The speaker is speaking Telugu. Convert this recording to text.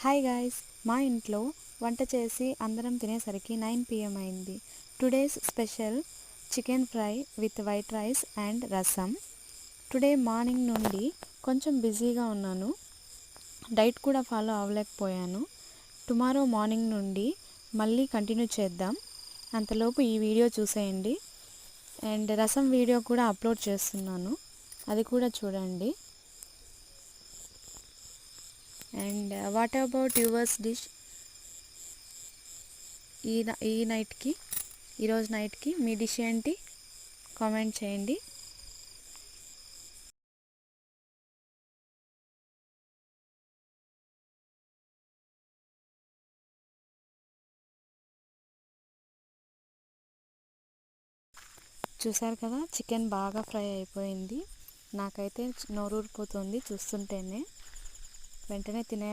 హాయ్ గాయ్స్, మా ఇంట్లో వంట చేసి అందరం తినేసరికి 9 PM అయింది. Today's special chicken fry with white rice and రసం. టుడే మార్నింగ్ నుండి కొంచెం బిజీగా ఉన్నాను, డైట్ కూడా ఫాలో అవ్వలేకపోయాను. టుమారో మార్నింగ్ నుండి మళ్ళీ కంటిన్యూ చేద్దాం. అంతలోపు ఈ వీడియో చూసేయండి. అండ్ రసం వీడియో కూడా అప్లోడ్ చేస్తున్నాను, అది కూడా చూడండి. And what about yours dish? ఈరోజు నైట్కి మీ డిష్ ఏంటి? కామెంట్ చేయండి. చూసారు కదా, చికెన్ బాగా ఫ్రై అయిపోయింది. నాకైతే నోరూరిపోతుంది చూస్తుంటేనే. వెంటనే తినే